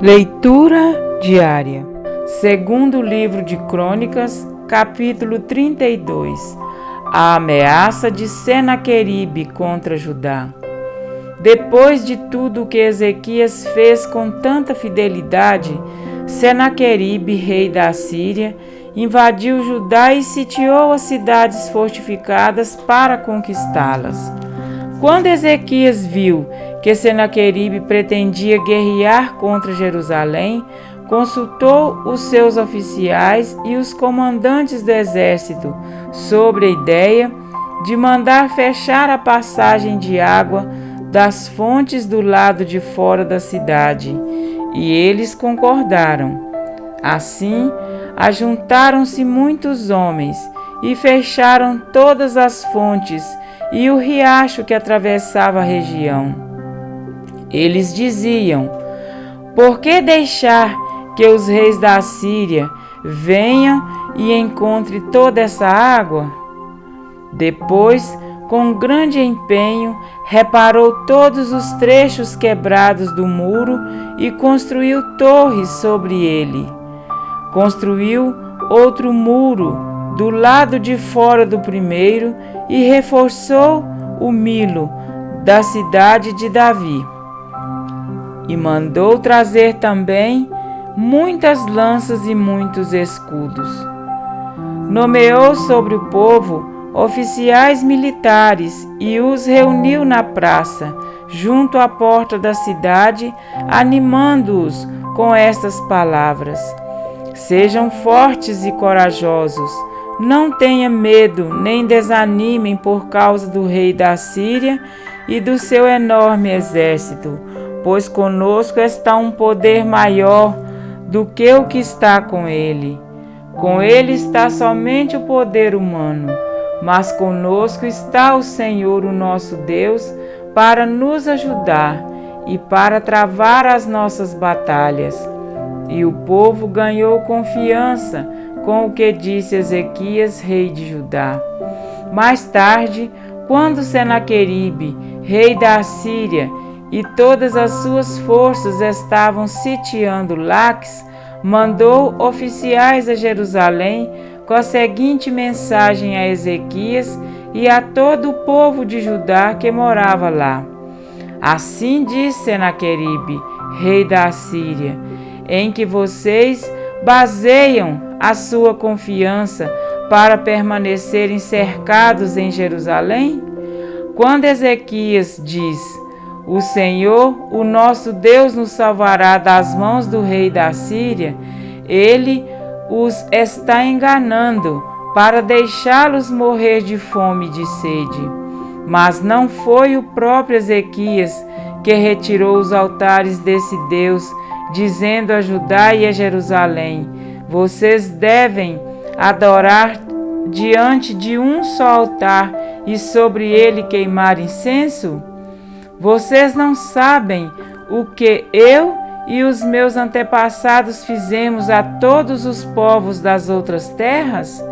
Leitura diária. Segundo livro de Crônicas, capítulo 32. A ameaça de Senaqueribe contra Judá. Depois de tudo o que Ezequias fez com tanta fidelidade, Senaqueribe, rei da Assíria, invadiu Judá e sitiou as cidades fortificadas para conquistá-las. Quando Ezequias viu que Senaqueribe pretendia guerrear contra Jerusalém, consultou os seus oficiais e os comandantes do exército sobre a ideia de mandar fechar a passagem de água das fontes do lado de fora da cidade, e eles concordaram. Assim, ajuntaram-se muitos homens e fecharam todas as fontes e o riacho que atravessava a região. Eles diziam: por que deixar que os reis da Assíria venham e encontrem toda essa água? Depois, com grande empenho, reparou todos os trechos quebrados do muro e construiu torres sobre ele. Construiu outro muro do lado de fora do primeiro e reforçou o Milo da cidade de Davi. E mandou trazer também muitas lanças e muitos escudos. Nomeou sobre o povo oficiais militares e os reuniu na praça, junto à porta da cidade, animando-os com estas palavras: sejam fortes e corajosos, não tenham medo nem desanimem por causa do rei da Assíria e do seu enorme exército, pois conosco está um poder maior do que o que está com ele. Com ele está somente o poder humano, mas conosco está o Senhor, o nosso Deus, para nos ajudar e para travar as nossas batalhas. E o povo ganhou confiança com o que disse Ezequias, rei de Judá. Mais tarde, quando Senaqueribe, rei da Assíria, e todas as suas forças estavam sitiando Laques, mandou oficiais a Jerusalém com a seguinte mensagem a Ezequias e a todo o povo de Judá que morava lá: assim diz Senaqueribe, rei da Assíria, em que vocês baseiam a sua confiança para permanecerem cercados em Jerusalém? Quando Ezequias diz: o Senhor, o nosso Deus, nos salvará das mãos do rei da Assíria, ele os está enganando para deixá-los morrer de fome e de sede. Mas não foi o próprio Ezequias que retirou os altares desse Deus, dizendo a Judá e a Jerusalém: vocês devem adorar diante de um só altar e sobre ele queimar incenso? Vocês não sabem o que eu e os meus antepassados fizemos a todos os povos das outras terras?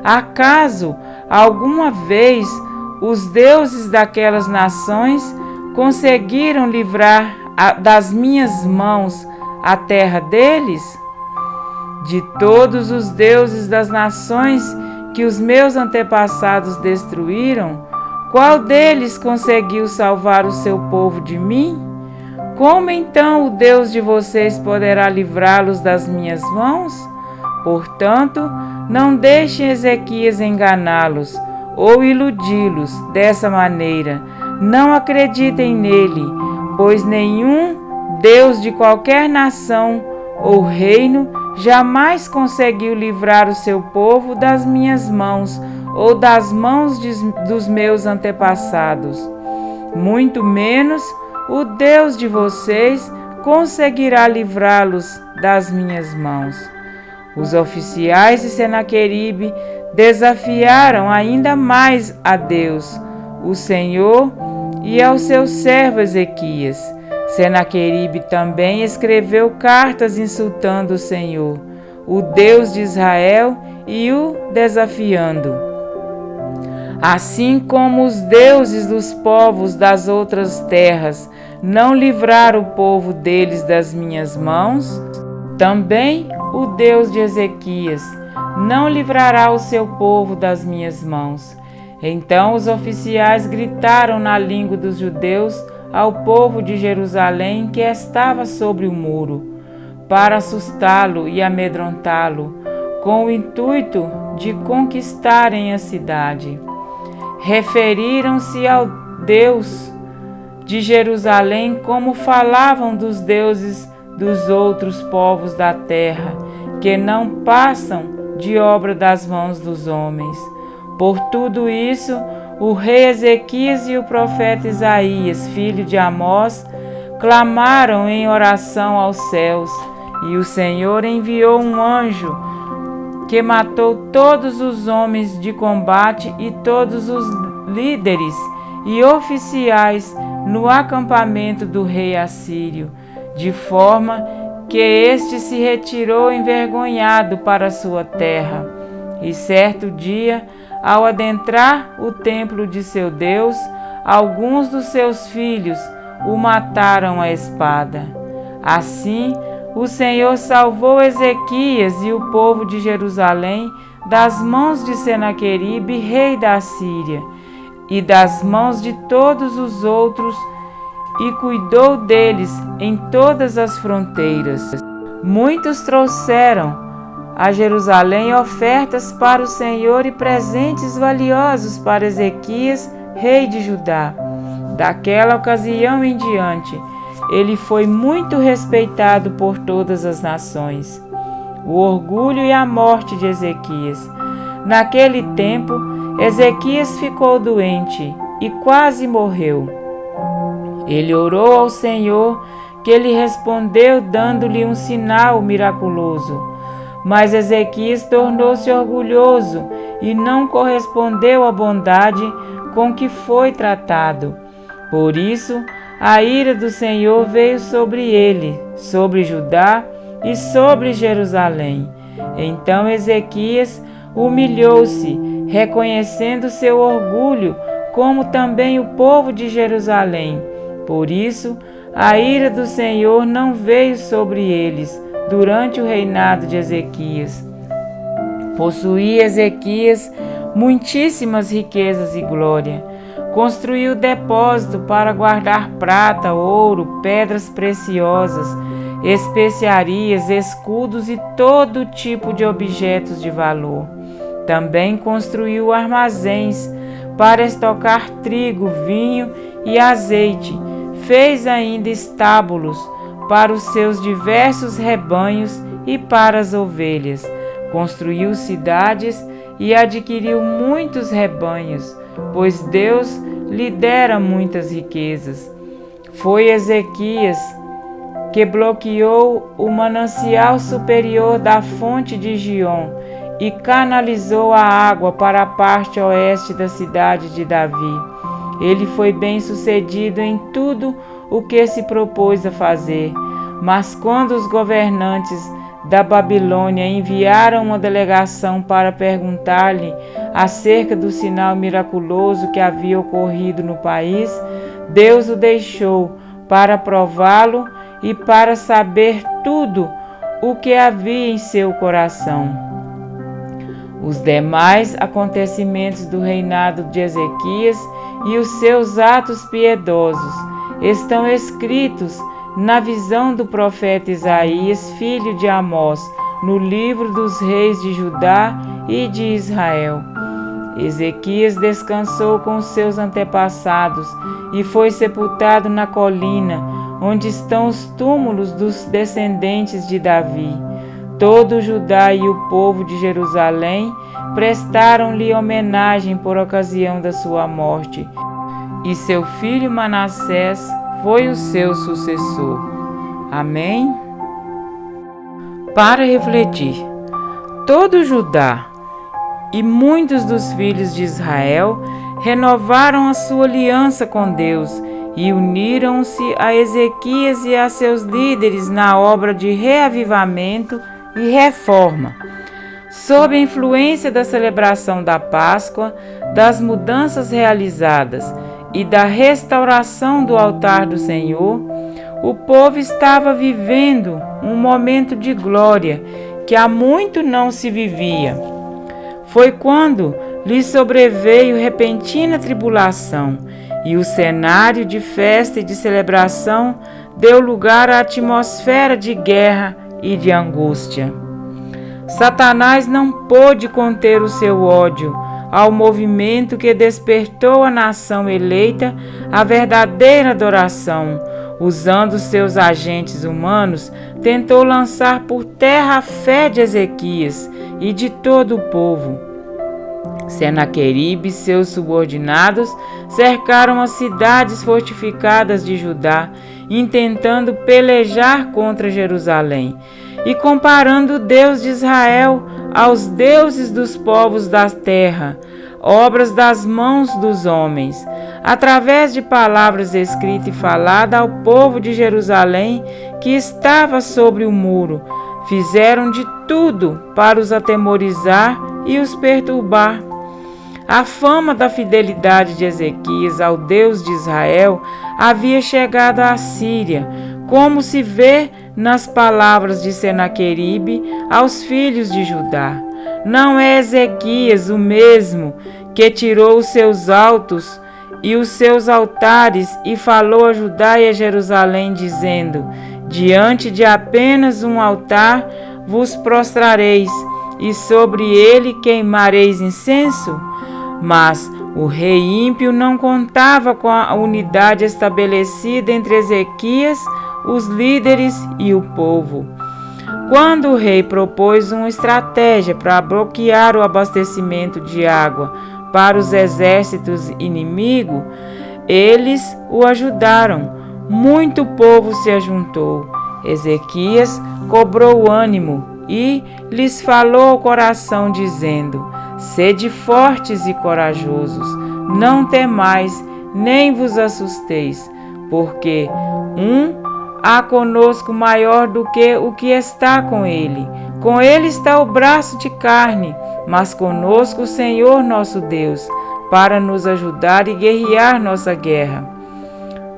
Acaso alguma vez os deuses daquelas nações conseguiram livrar das minhas mãos a terra deles? De todos os deuses das nações que os meus antepassados destruíram, qual deles conseguiu salvar o seu povo de mim? Como então o Deus de vocês poderá livrá-los das minhas mãos? Portanto, não deixem Ezequias enganá-los ou iludi-los dessa maneira. Não acreditem nele, pois nenhum Deus de qualquer nação ou reino jamais conseguiu livrar o seu povo das minhas mãos ou das mãos dos meus antepassados. Muito menos o Deus de vocês conseguirá livrá-los das minhas mãos. Os oficiais de Senaqueribe desafiaram ainda mais a Deus, o Senhor, e ao seu servo Ezequias. Senaqueribe também escreveu cartas insultando o Senhor, o Deus de Israel, e o desafiando. Assim como os deuses dos povos das outras terras não livraram o povo deles das minhas mãos, também o Deus de Ezequias não livrará o seu povo das minhas mãos. Então os oficiais gritaram na língua dos judeus ao povo de Jerusalém que estava sobre o muro, para assustá-lo e amedrontá-lo, com o intuito de conquistarem a cidade. Referiram-se ao Deus de Jerusalém como falavam dos deuses dos outros povos da terra, que não passam de obra das mãos dos homens. Por tudo isso, o rei Ezequias e o profeta Isaías, filho de Amós, clamaram em oração aos céus, e o Senhor enviou um anjo que matou todos os homens de combate e todos os líderes e oficiais no acampamento do rei assírio, de forma que este se retirou envergonhado para sua terra. E certo dia, ao adentrar o templo de seu Deus, alguns dos seus filhos o mataram à espada. Assim, o Senhor salvou Ezequias e o povo de Jerusalém das mãos de Senaqueribe, rei da Síria, e das mãos de todos os outros, e cuidou deles em todas as fronteiras. Muitos trouxeram a Jerusalém ofertas para o Senhor e presentes valiosos para Ezequias, rei de Judá. Daquela ocasião em diante, ele foi muito respeitado por todas as nações. O orgulho e a morte de Ezequias. Naquele tempo, Ezequias ficou doente e quase morreu. Ele orou ao Senhor, que lhe respondeu dando-lhe um sinal miraculoso. Mas Ezequias tornou-se orgulhoso e não correspondeu à bondade com que foi tratado. Por isso, a ira do Senhor veio sobre ele, sobre Judá e sobre Jerusalém. Então Ezequias humilhou-se, reconhecendo seu orgulho, como também o povo de Jerusalém. Por isso, a ira do Senhor não veio sobre eles durante o reinado de Ezequias. Possuía Ezequias muitíssimas riquezas e glória. Construiu depósito para guardar prata, ouro, pedras preciosas, especiarias, escudos e todo tipo de objetos de valor. Também construiu armazéns para estocar trigo, vinho e azeite. Fez ainda estábulos para os seus diversos rebanhos e para as ovelhas. Construiu cidades e adquiriu muitos rebanhos, pois Deus lhe dera muitas riquezas. Foi Ezequias que bloqueou o manancial superior da fonte de Giom e canalizou a água para a parte oeste da cidade de Davi. Ele foi bem-sucedido em tudo o que se propôs a fazer. Mas quando os governantes da Babilônia enviaram uma delegação para perguntar-lhe acerca do sinal miraculoso que havia ocorrido no país, Deus o deixou para prová-lo e para saber tudo o que havia em seu coração. Os demais acontecimentos do reinado de Ezequias e os seus atos piedosos estão escritos na visão do profeta Isaías, filho de Amós, no livro dos reis de Judá e de Israel. Ezequias descansou com os seus antepassados e foi sepultado na colina, onde estão os túmulos dos descendentes de Davi. Todo Judá e o povo de Jerusalém prestaram-lhe homenagem por ocasião da sua morte, e seu filho Manassés foi o seu sucessor. Amém? Para refletir, todo Judá e muitos dos filhos de Israel renovaram a sua aliança com Deus e uniram-se a Ezequias e a seus líderes na obra de reavivamento e reforma. Sob a influência da celebração da Páscoa, das mudanças realizadas e da restauração do altar do Senhor, o povo estava vivendo um momento de glória que há muito não se vivia. Foi quando lhe sobreveio repentina tribulação, e o cenário de festa e de celebração deu lugar à atmosfera de guerra e de angústia. Satanás não pôde conter o seu ódio ao movimento que despertou a nação eleita à verdadeira adoração. Usando seus agentes humanos, tentou lançar por terra a fé de Ezequias e de todo o povo. Senaqueribe e seus subordinados cercaram as cidades fortificadas de Judá, intentando pelejar contra Jerusalém, e comparando o Deus de Israel aos deuses dos povos da terra, obras das mãos dos homens. Através de palavras escritas e faladas ao povo de Jerusalém que estava sobre o muro, fizeram de tudo para os atemorizar e os perturbar. A fama da fidelidade de Ezequias ao Deus de Israel havia chegado à Síria, como se vê nas palavras de Senaqueribe aos filhos de Judá. Não é Ezequias o mesmo que tirou os seus altos e os seus altares e falou a Judá e a Jerusalém, dizendo: diante de apenas um altar vos prostrareis, e sobre ele queimareis incenso? Mas o rei ímpio não contava com a unidade estabelecida entre Ezequias, os líderes e o povo. Quando o rei propôs uma estratégia para bloquear o abastecimento de água para os exércitos inimigos, eles o ajudaram. Muito povo se ajuntou. Ezequias cobrou ânimo e lhes falou ao coração, dizendo: sede fortes e corajosos, não temais, nem vos assusteis, porque há conosco maior do que o que está com ele. Com ele está o braço de carne, mas conosco o Senhor nosso Deus, para nos ajudar e guerrear nossa guerra.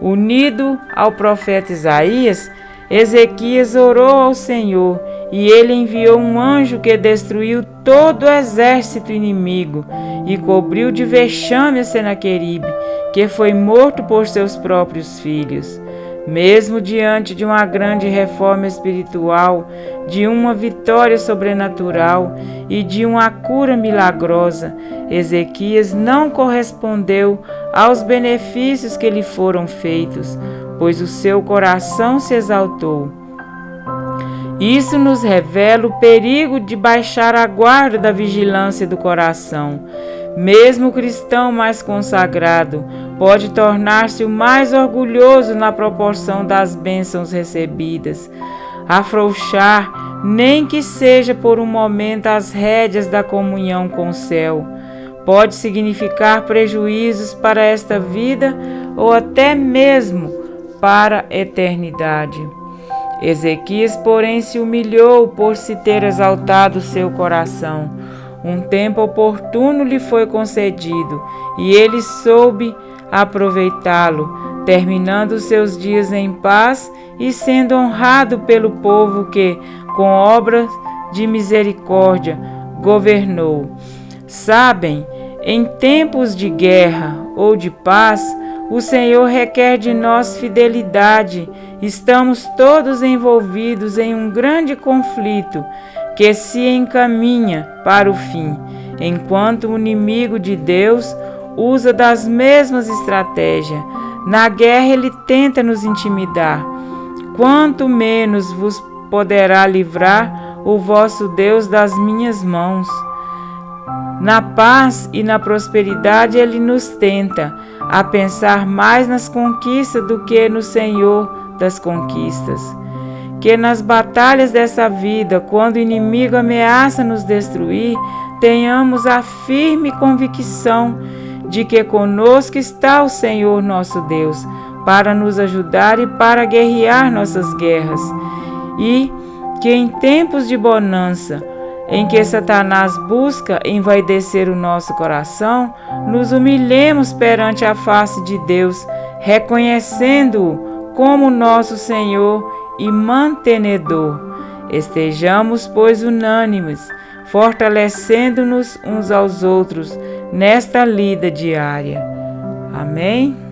Unido ao profeta Isaías, Ezequias orou ao Senhor, e ele enviou um anjo que destruiu todo o exército inimigo e cobriu de vexame a Senaqueribe, que foi morto por seus próprios filhos. Mesmo diante de uma grande reforma espiritual, de uma vitória sobrenatural e de uma cura milagrosa, Ezequias não correspondeu aos benefícios que lhe foram feitos, pois o seu coração se exaltou. Isso nos revela o perigo de baixar a guarda da vigilância do coração. Mesmo o cristão mais consagrado pode tornar-se o mais orgulhoso na proporção das bênçãos recebidas. Afrouxar, nem que seja por um momento, as rédeas da comunhão com o céu, pode significar prejuízos para esta vida ou até mesmo para a eternidade. Ezequias, porém, se humilhou por se ter exaltado seu coração. Um tempo oportuno lhe foi concedido, e ele soube aproveitá-lo, terminando seus dias em paz e sendo honrado pelo povo que, com obras de misericórdia, governou. Sabem, em tempos de guerra ou de paz, o Senhor requer de nós fidelidade. Estamos todos envolvidos em um grande conflito que se encaminha para o fim, enquanto o inimigo de Deus usa das mesmas estratégias. Na guerra ele tenta nos intimidar. Quanto menos vos poderá livrar o vosso Deus das minhas mãos. Na paz e na prosperidade ele nos tenta a pensar mais nas conquistas do que no Senhor das conquistas. Que nas batalhas dessa vida, quando o inimigo ameaça nos destruir, tenhamos a firme convicção de que conosco está o Senhor nosso Deus, para nos ajudar e para guerrear nossas guerras, e que em tempos de bonança em que Satanás busca envaidecer o nosso coração, nos humilhemos perante a face de Deus, reconhecendo-o como nosso Senhor e mantenedor. Estejamos, pois, unânimes, fortalecendo-nos uns aos outros nesta lida diária. Amém?